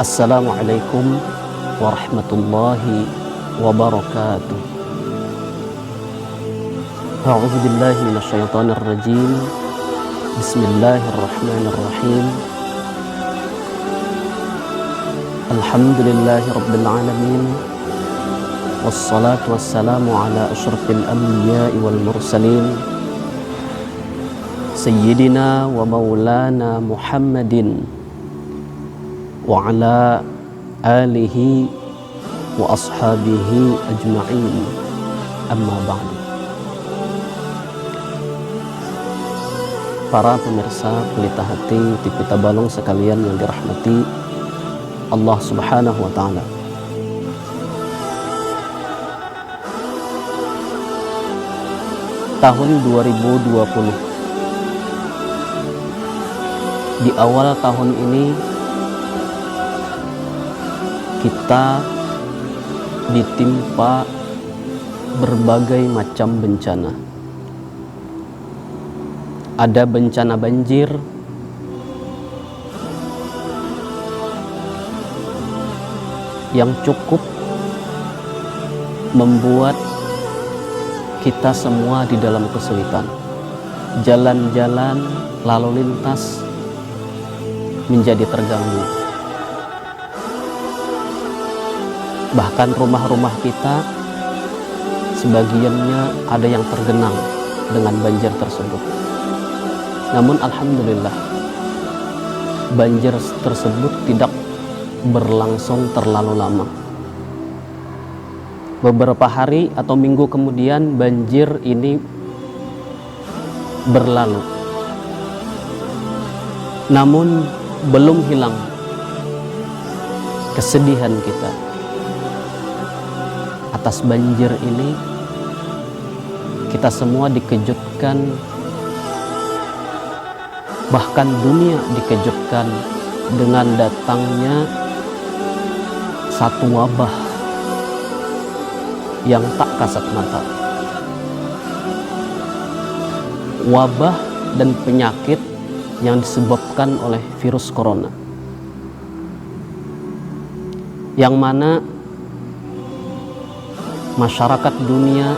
Assalamualaikum warahmatullahi wabarakatuh. A'udzu billahi minasyaitonir rajim. Bismillahirrahmanirrahim. Alhamdulillahi rabbil alamin. Wassalatu wassalamu ala asyrafil anbiya'i wal mursalin. Sayyidina wa maulana Muhammadin wa ala alihi wa ashabihi ajma'in, amma ba'du. Para pemirsa Pelita Hati TV Tabalong sekalian yang dirahmati Allah Subhanahu wa ta'ala, tahun 2020, di awal tahun ini kita ditimpa berbagai macam bencana. Ada bencana banjir, yang cukup membuat kita semua di dalam kesulitan. Jalan-jalan, lalu lintas menjadi terganggu. Bahkan rumah-rumah kita sebagiannya ada yang tergenang dengan banjir tersebut. Namun alhamdulillah, banjir tersebut tidak berlangsung terlalu lama. Beberapa hari atau minggu kemudian banjir ini berlalu. Namun belum hilang kesedihan kita atas banjir ini. Kita semua dikejutkan, bahkan dunia dikejutkan dengan datangnya satu wabah yang tak kasat mata. Wabah dan penyakit yang disebabkan oleh virus corona, yang mana masyarakat dunia,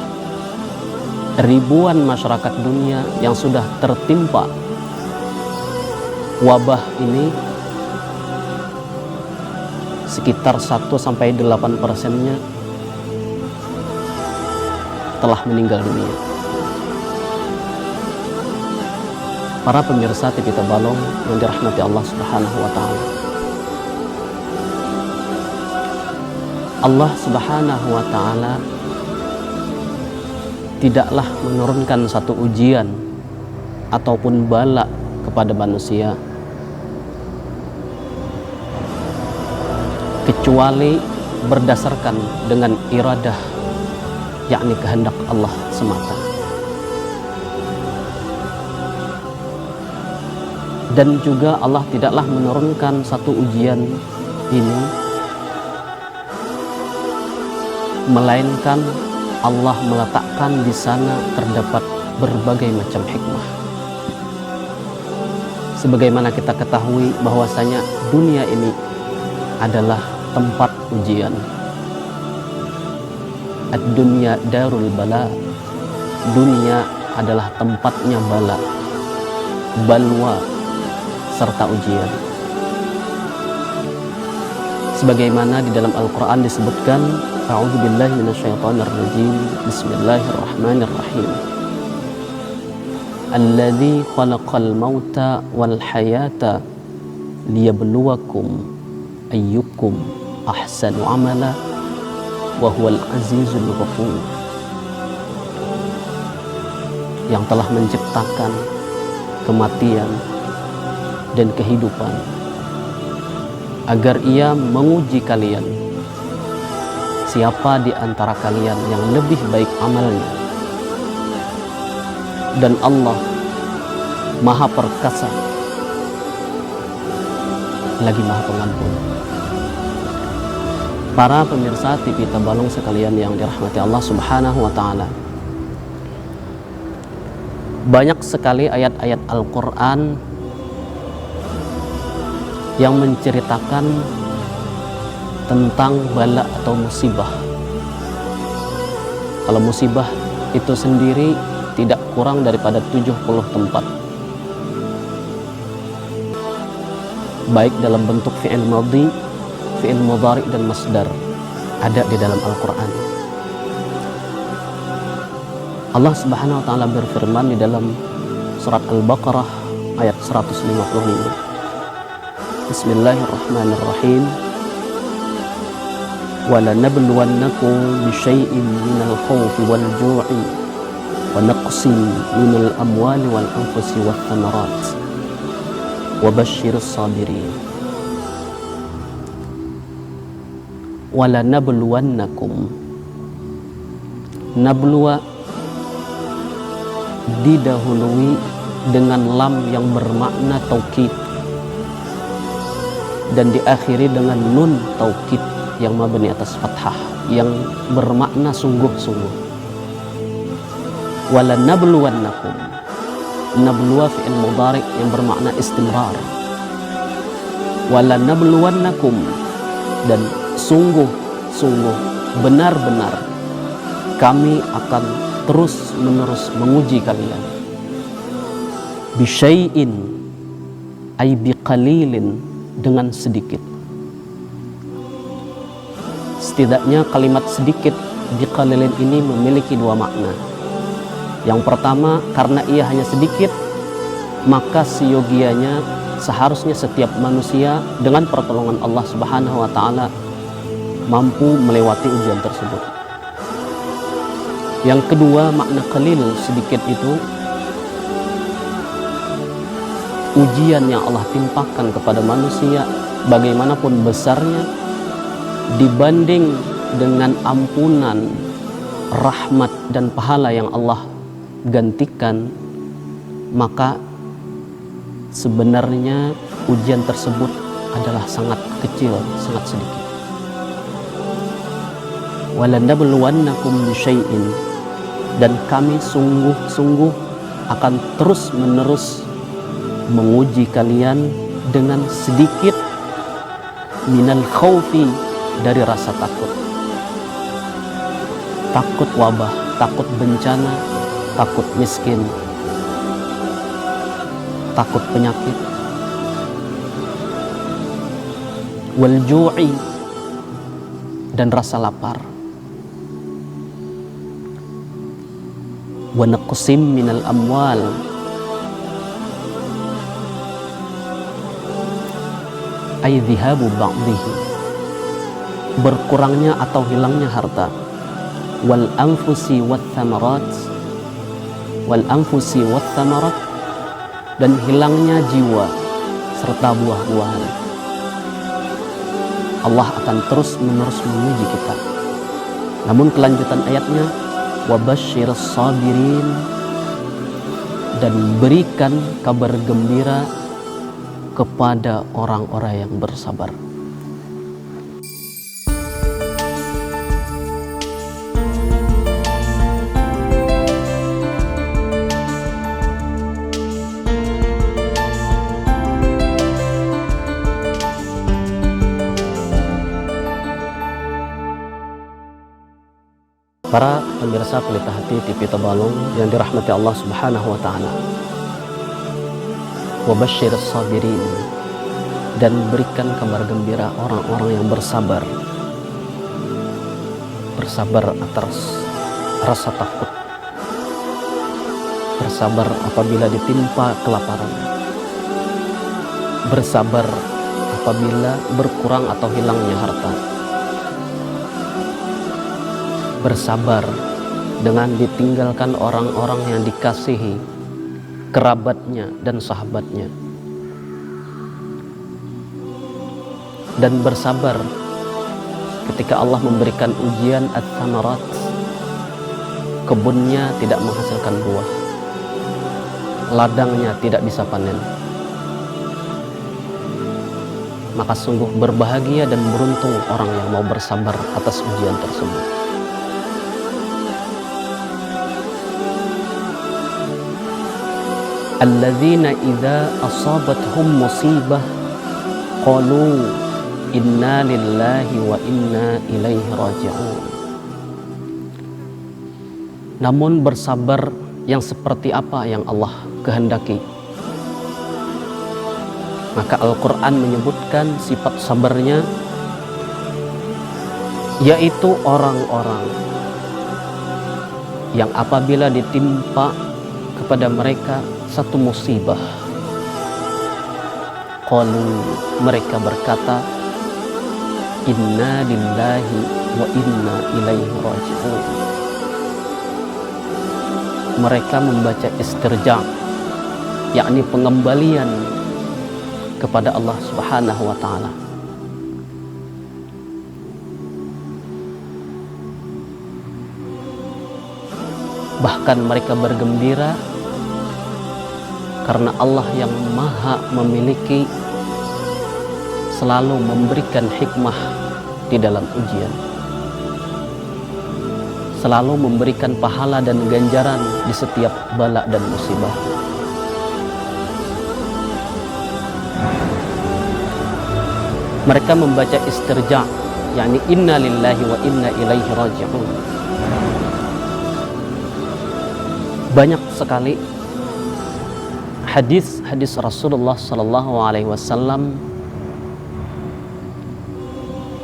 ribuan masyarakat dunia yang sudah tertimpa wabah ini, sekitar 1-8% telah meninggal dunia. Para pemirsa TV Tabalong yang dirahmati Allah Subhanahu wa ta'ala, Allah Subhanahu wa ta'ala tidaklah menurunkan satu ujian ataupun bala kepada manusia kecuali berdasarkan dengan iradah, yakni kehendak Allah semata. Dan juga Allah tidaklah menurunkan satu ujian ini melainkan Allah meletakkan di sana terdapat berbagai macam hikmah. Sebagaimana kita ketahui bahwasanya dunia ini adalah tempat ujian. Ad-dunya darul bala. Dunia adalah tempatnya bala, balwa, serta ujian. Sebagaimana di dalam Al-Quran disebutkan, A'udzu billahi minasyaitonir rajim. Bismillahirrahmanirrahim. Alladzi khalaqal mauta wal hayata liyabluwakum ayyukum ahsanu amala wa huwal azizul ghafur. Yang telah menciptakan kematian dan kehidupan agar ia menguji kalian, siapa di antara kalian yang lebih baik amalnya. Dan Allah Maha Perkasa lagi Maha Pengampun. Para pemirsa TV Tabalong sekalian yang dirahmati Allah Subhanahu wa ta'ala, banyak sekali ayat-ayat Al-Quran yang menceritakan tentang bala atau musibah. Kalau musibah itu sendiri tidak kurang daripada 70 tempat, baik dalam bentuk fi'il madhi, fi'il mudhari dan masdar, ada di dalam Al-Quran. Allah Subhanahu wa ta'ala berfirman di dalam surat Al-Baqarah ayat 155. Bismillahirrahmanirrahim. وَلَنَبْلُوَنَّكُمْ بِشَيْءٍ مِنَ الْخَوْفِ وَالْجُوعِ وَنَقْصٍ مِنَ الْأَمْوَالِ وَالْأَنْفُسِ وَالثَّمَرَاتِ وَبَشِّرِ الصَّابِرِينَ. وَلَنَبْلُوَنَّكُمْ, nabluwa didahului dengan lam yang bermakna taukid dan diakhiri dengan nun taukid yang mabni atas fathah yang bermakna sungguh-sungguh. Wala nabluwannakum, nabluwa fi'il mudhari yang bermakna istimrar. Wala nabluwannakum, dan sungguh-sungguh benar-benar kami akan terus-menerus menguji kalian. Bisyai'in ay biqalilin, dengan sedikit. Setidaknya kalimat sedikit biqalilin ini memiliki dua makna. Yang pertama, karena ia hanya sedikit, maka seyogianya seharusnya setiap manusia dengan pertolongan Allah Subhanahu wa ta'ala mampu melewati ujian tersebut. Yang kedua, makna qalil, sedikit, itu ujian yang Allah timpakan kepada manusia bagaimanapun besarnya dibanding dengan ampunan, rahmat dan pahala yang Allah gantikan, maka sebenarnya ujian tersebut adalah sangat kecil, sangat sedikit. Walanabluwannakum bisyai'in, dan kami sungguh-sungguh akan terus-menerus menguji kalian dengan sedikit minal khawfi, dari rasa takut. Takut wabah, takut bencana, takut miskin, takut penyakit. Wal ju'i, dan rasa lapar. Wa naqsim minal amwal, ay dhihabu ba'dihi, berkurangnya atau hilangnya harta. Wal anfusi wath thamarat, wal anfusi wath thamarat, dan hilangnya jiwa serta buah-buahan. Allah akan terus-menerus menguji kita. Namun kelanjutan ayatnya, wabashshiris sabirin, dan berikan kabar gembira kepada orang-orang yang bersabar. Para pemirsa Pelita Hati TV Tabalong yang dirahmati Allah Subhanahu wa ta'ala, wabashshiris sabirin, dan berikan kabar gembira orang-orang yang bersabar. Bersabar atas rasa takut, bersabar apabila ditimpa kelaparan, bersabar apabila berkurang atau hilangnya harta, bersabar dengan ditinggalkan orang-orang yang dikasihi, kerabatnya dan sahabatnya, dan bersabar ketika Allah memberikan ujian at-thamarat, kebunnya tidak menghasilkan buah, ladangnya tidak bisa panen. Maka sungguh berbahagia dan beruntung orang yang mau bersabar atas ujian tersebut. Alladzina idza asabatuhum musibah qalu Inna lillahi wa inna ilaihi raji'un. Namun bersabar yang seperti apa yang Allah kehendaki? Maka Al-Quran menyebutkan sifat sabarnya, yaitu orang-orang yang apabila ditimpa kepada mereka satu musibah, qalu, mereka berkata, inna lillahi wa inna ilaihi raji'un. Mereka membaca istirja', yakni pengembalian kepada Allah Subhanahu wa ta'ala. Bahkan mereka bergembira karena Allah yang maha memiliki selalu memberikan hikmah di dalam ujian, selalu memberikan pahala dan ganjaran di setiap bala dan musibah. Mereka membaca istirja', yakni inna lillahi wa inna ilaihi raji'un. Banyak sekali hadis Rasulullah sallallahu alaihi wasallam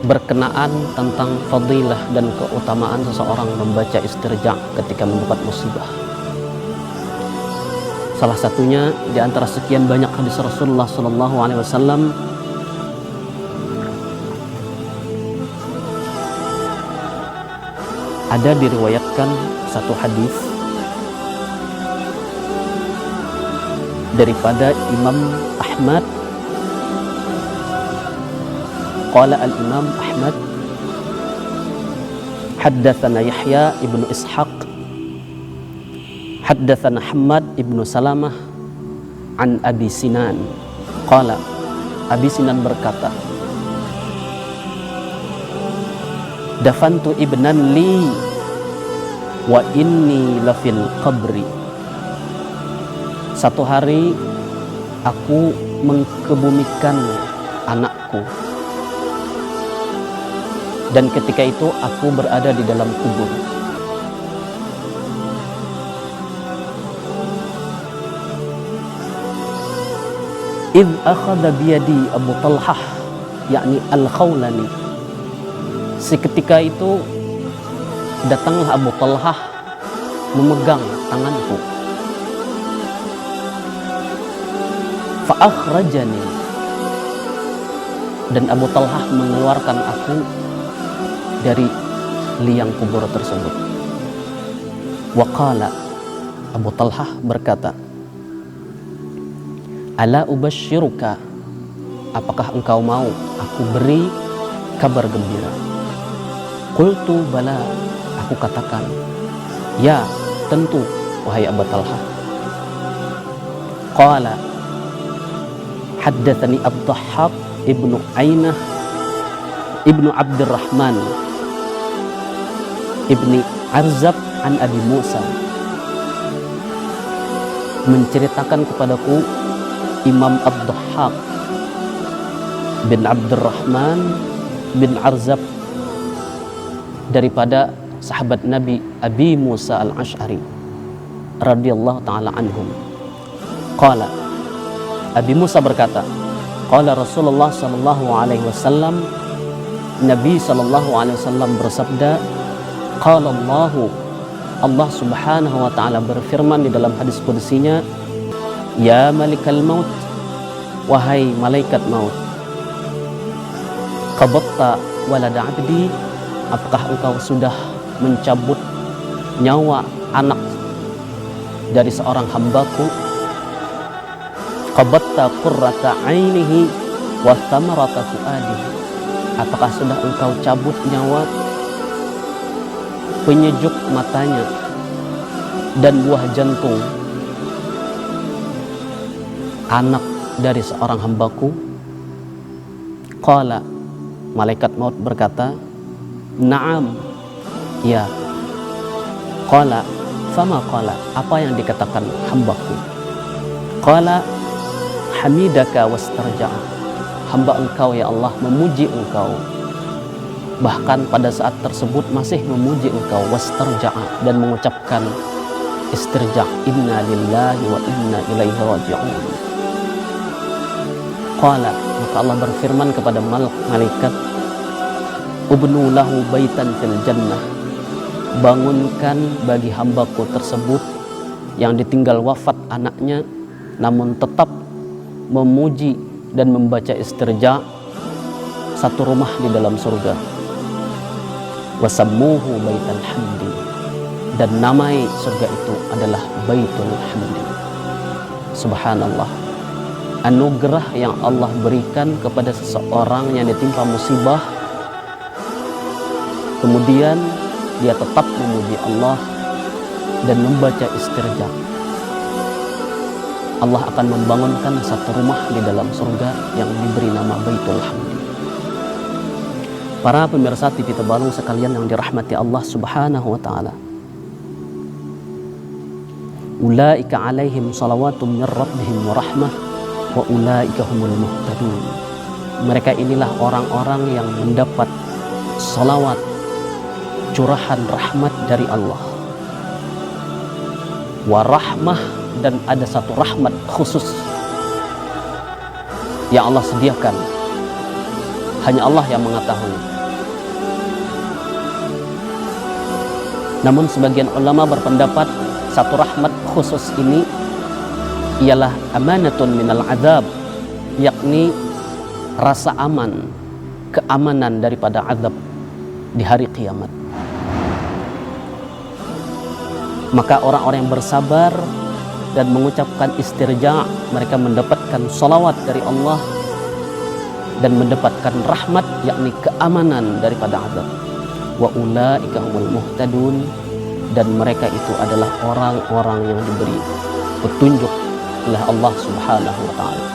berkenaan tentang fadilah dan keutamaan seseorang membaca istirja' ketika mendapat musibah. Salah satunya di antara sekian banyak hadis Rasulullah sallallahu alaihi wasallam, ada diriwayatkan satu hadis daripada Imam Ahmad. Qala al-Imam Ahmad, haddatsana Yahya ibnu Ishaq, haddatsana Hammad ibnu Salamah an Abi Sinan. Qala, Abi Sinan berkata, dafantu ibnan li wa inni lafil qabri. Satu hari aku mengkebumikan anakku, dan ketika itu aku berada di dalam kubur. Idh akhadha biyadi Abu Talhah, yakni Al-Khawlani. Seketika itu datanglah Abu Talhah memegang tanganku. Fa'akhrajani, dan Abu Talhah mengeluarkan aku dari liang kubur tersebut. Wa qala, Abu Talhah berkata, ala ubashiruka, apakah engkau mau aku beri kabar gembira? Qultu bala, aku katakan, ya tentu wahai Abu Talhah. Qala, haddatsani Abdahhak ibnu Ainah ibnu Abdurrahman ibni Arzab an Abi Musa, menceritakan kepadaku Imam Abdahhak bin Abdurrahman bin Arzab daripada sahabat Nabi Abi Musa al-Ash'ari radhiyallahu ta'ala anhum. Qala, Abi Musa berkata, qala Rasulullah sallallahu alaihi wasallam, Nabi sallallahu alaihi wasallam bersabda, qala Allah subhanahu wa ta'ala berfirman di dalam hadis qudsinya, ya malikal maut, wahai malaikat maut, qabatta walada abdi, apakah engkau sudah mencabut nyawa anak dari seorang hambaku? Qabatta qurrata ainihi wa thamarata fuadihi, apakah sudah engkau cabut nyawa penyejuk matanya dan buah jantung anak dari seorang hambaku? Qala, malaikat maut berkata, na'am, ya. Qala, fama qala, apa yang dikatakan hambaku? Qala, hamidaka wastarja'a, hamba Engkau ya Allah memuji Engkau, bahkan pada saat tersebut masih memuji Engkau, wastarja'a, dan mengucapkan istirja', inna lillahi wa inna ilaihi raji'un. Qala, maka Allah berfirman kepada malaikat, ubnu lahu baitan fil jannah, bangunkan bagi hambaku tersebut yang ditinggal wafat anaknya namun tetap memuji dan membaca istirja, satu rumah di dalam surga. Wasammuhu baital hamdi, dan namai surga itu adalah Baitul Hamdi. Subhanallah, anugerah yang Allah berikan kepada seseorang yang ditimpa musibah, kemudian dia tetap memuji Allah dan membaca istirja. Allah akan membangunkan satu rumah di dalam surga yang diberi nama Baitul Hamdi. Para pemirsa TV Tebalung sekalian yang dirahmati Allah Subhanahu wa taala. Ulaika alaihim salawatum min rabbihim wa rahmah wa ulaika humul muhtadun. Mereka inilah orang-orang yang mendapat salawat, curahan rahmat dari Allah. Wa rahmah, dan ada satu rahmat khusus yang Allah sediakan, hanya Allah yang mengetahui. Namun sebagian ulama berpendapat satu rahmat khusus ini ialah amanatun minal azab, yakni rasa aman, keamanan daripada azab di hari kiamat. Maka orang-orang yang bersabar dan mengucapkan istirja, mereka mendapatkan salawat dari Allah dan mendapatkan rahmat, yakni keamanan daripada azab. Wa ulaika humul muhtadun, dan mereka itu adalah orang-orang yang diberi petunjuk oleh Allah Subhanahu wa taala.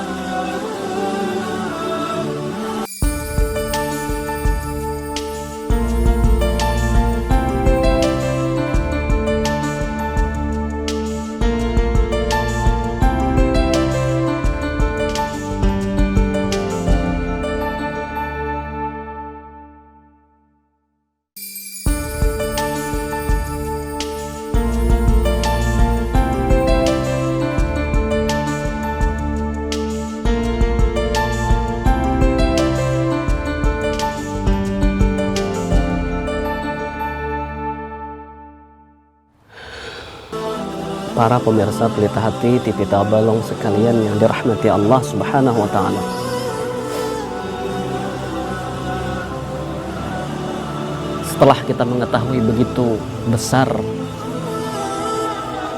Para pemirsa pelita hati TV Tabalong sekalian yang dirahmati Allah Subhanahu wa taala. Setelah kita mengetahui begitu besar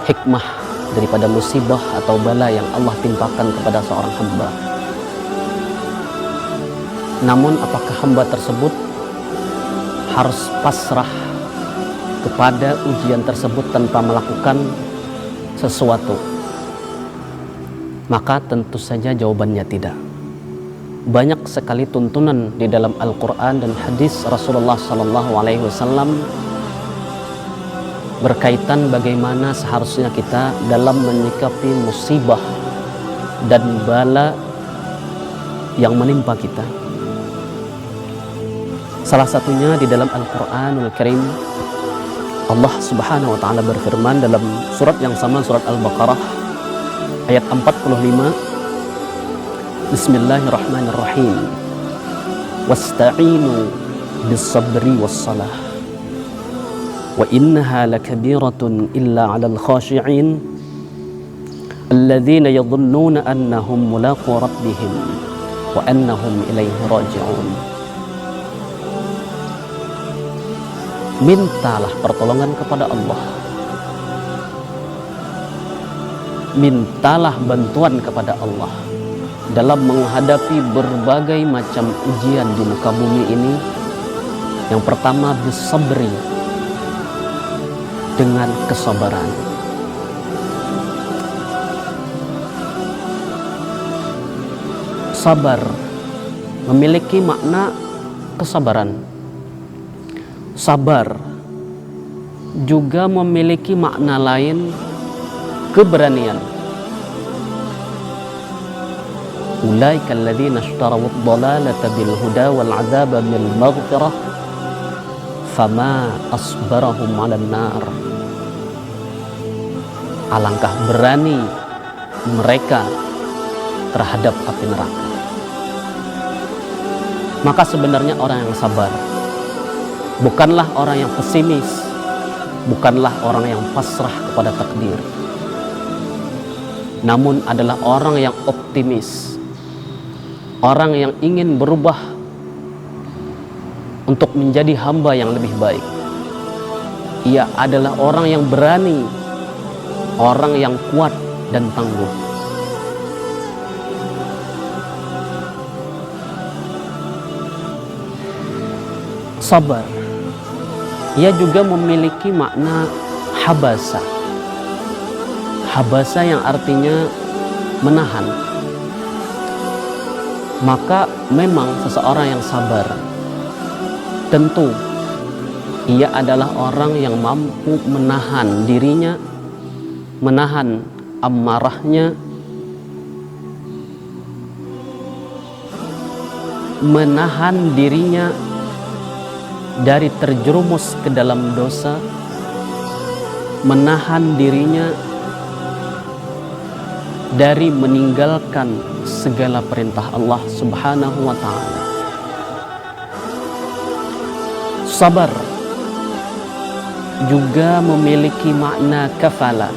hikmah daripada musibah atau bala yang Allah timpakan kepada seorang hamba, namun apakah hamba tersebut harus pasrah kepada ujian tersebut tanpa melakukan sesuatu? Maka tentu saja jawabannya tidak. Banyak sekali tuntunan di dalam Al-Quran dan hadis Rasulullah SAW berkaitan bagaimana seharusnya kita dalam menyikapi musibah dan bala yang menimpa kita. Salah satunya di dalam Al-Quranul Karim, Allah Subhanahu wa taala berfirman dalam surat yang sama, surat Al-Baqarah ayat 45, Bismillahirrahmanirrahim. Wasta'inu bis-sabri was-salah wa innaha lakabiratun illa 'alal khashi'in alladzina yadhunnuna annahum mulaqu rabbihim wa annahum ilaihi raji'un. Mintalah pertolongan kepada Allah, mintalah bantuan kepada Allah dalam menghadapi berbagai macam ujian di muka bumi ini. Yang pertama, bisabri, dengan kesabaran. Sabar memiliki makna kesabaran. Sabar juga memiliki makna lain, keberanian. ulaika alladzina ishtaraw ad-dhalalata bil huda wal 'adzaba bil maghfirah fama asbarahum 'alan nar. Alangkah berani mereka terhadap api neraka. Maka sebenarnya orang yang sabar bukanlah orang yang pesimis, bukanlah orang yang pasrah kepada takdir, namun adalah orang yang optimis, orang yang ingin berubah untuk menjadi hamba yang lebih baik. Ia adalah orang yang berani, orang yang kuat dan tangguh. Sabar, ia juga memiliki makna habasa. Habasa yang artinya menahan. Maka memang seseorang yang sabar, tentu ia adalah orang yang mampu menahan dirinya, menahan amarahnya, menahan dirinya dari terjerumus ke dalam dosa, menahan dirinya dari meninggalkan segala perintah Allah Subhanahu wa ta'ala. Sabar juga memiliki makna kafala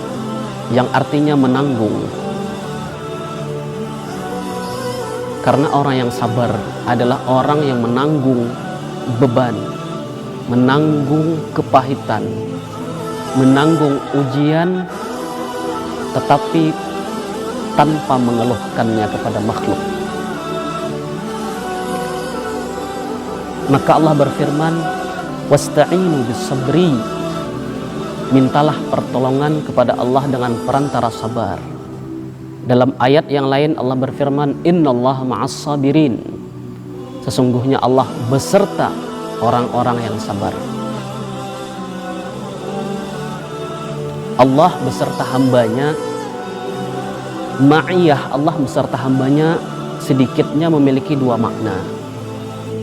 yang artinya menanggung. Karena orang yang sabar adalah orang yang menanggung beban, menanggung kepahitan, menanggung ujian, tetapi tanpa mengeluhkannya kepada makhluk. Maka Allah berfirman, wasta'inu bis-sabri, mintalah pertolongan kepada Allah dengan perantara sabar. Dalam ayat yang lain Allah berfirman, innallaha ma'as-sabirin, sesungguhnya Allah beserta orang-orang yang sabar. Allah beserta hambanya, ma'iyah Allah beserta hambanya sedikitnya memiliki dua makna.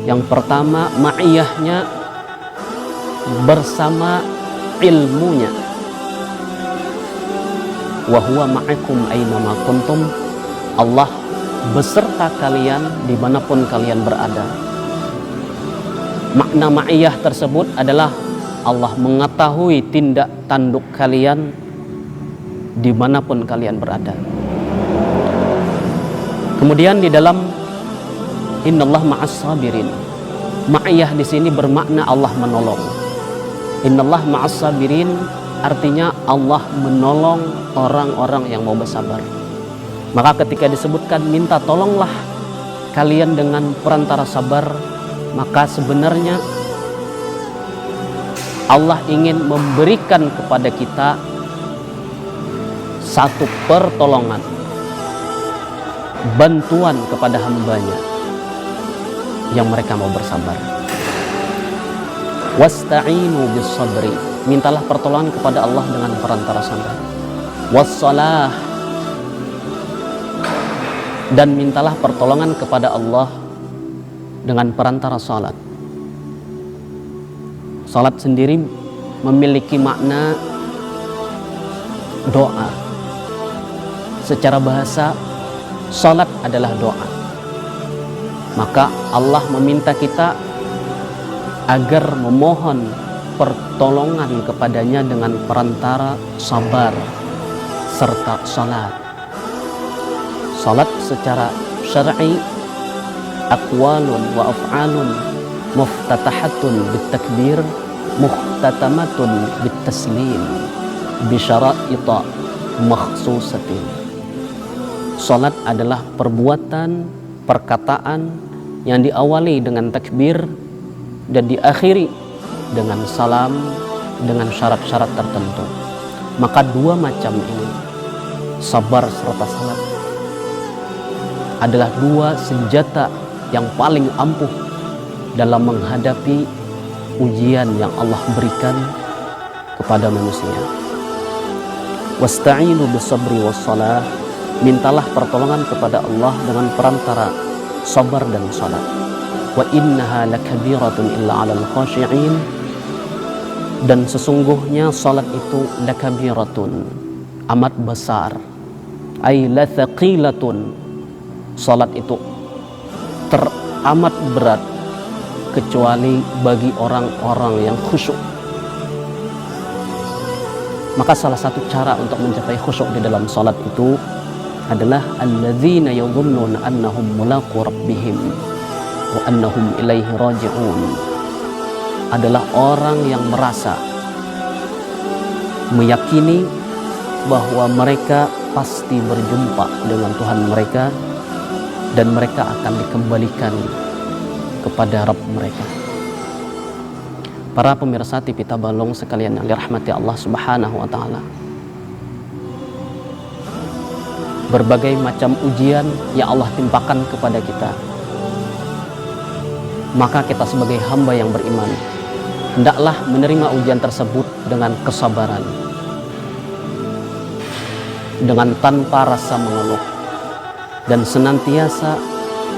Yang pertama, ma'iyahnya bersama ilmunya, wa huwa ma'akum aynama kuntum, Allah beserta kalian dimanapun kalian berada. Makna ma'iyah tersebut adalah Allah mengetahui tindak tanduk kalian dimanapun kalian berada. Kemudian di dalam innallaha ma'as-sabirin, ma'iyah di sini bermakna Allah menolong. Innallaha ma'as-sabirin artinya Allah menolong orang-orang yang mau bersabar. Maka ketika disebutkan minta tolonglah kalian dengan perantara sabar, maka sebenarnya Allah ingin memberikan kepada kita satu pertolongan, bantuan kepada hambanya yang mereka mau bersabar. Wasta'inu bis-sabri, mintalah pertolongan kepada Allah dengan perantara sabar. Wassalah, dan mintalah pertolongan kepada Allah dengan perantara salat. Salat sendiri memiliki makna doa. Secara bahasa, salat adalah doa. Maka Allah meminta kita agar memohon pertolongan kepadanya dengan perantara sabar serta salat. Salat secara syar'i aqwalun wa af'alun muftatahatun bitakbir muhtatamatun bitaslim bisyara'ita makhsusatin. Salat adalah perbuatan, perkataan yang diawali dengan takbir dan diakhiri dengan salam dengan syarat-syarat tertentu. Maka dua macam ini, sabar serta salat, adalah dua senjata yang paling ampuh dalam menghadapi ujian yang Allah berikan kepada manusia. Wasta'inu bis-sabri was-salah, mintalah pertolongan kepada Allah dengan perantara sabar dan salat. Wa innaha lakabiratun illa 'alal khashi'in, dan sesungguhnya salat itu lakabiratun, amat besar, ay lathaqilatun, salat itu teramat berat kecuali bagi orang-orang yang khusyuk. Maka salah satu cara untuk mencapai khusyuk di dalam salat itu adalah alladzina yadhunnuna annahum mulaqu rabbihim wa annahum ilaihi raji'un, adalah orang yang merasa, meyakini bahwa mereka pasti berjumpa dengan Tuhan mereka dan mereka akan dikembalikan kepada Rabb mereka. Para pemirsa TV Tabalong sekalian yang dirahmati Allah Subhanahu wa taala, berbagai macam ujian yang Allah timpakan kepada kita, maka kita sebagai hamba yang beriman hendaklah menerima ujian tersebut dengan kesabaran, dengan tanpa rasa mengeluh, dan senantiasa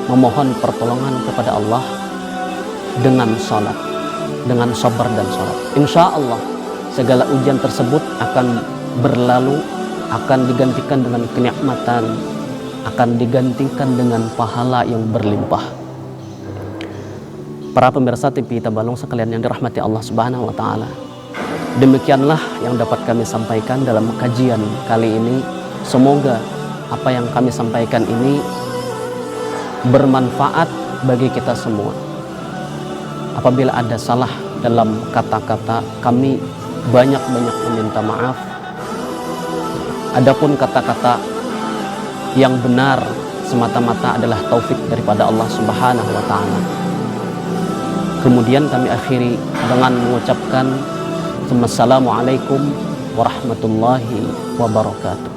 memohon pertolongan kepada Allah dengan salat, dengan sabar dan salat. Insya Allah segala ujian tersebut akan berlalu, akan digantikan dengan kenikmatan, akan digantikan dengan pahala yang berlimpah. Para pemirsa TV Tabalong sekalian yang dirahmati Allah Subhanahu wa taala, demikianlah yang dapat kami sampaikan dalam kajian kali ini. Semoga apa yang kami sampaikan ini bermanfaat bagi kita semua. Apabila ada salah dalam kata-kata, kami banyak-banyak meminta maaf. Adapun kata-kata yang benar semata-mata adalah taufik daripada Allah Subhanahu wa taala. Kemudian kami akhiri dengan mengucapkan Assalamualaikum warahmatullahi wabarakatuh.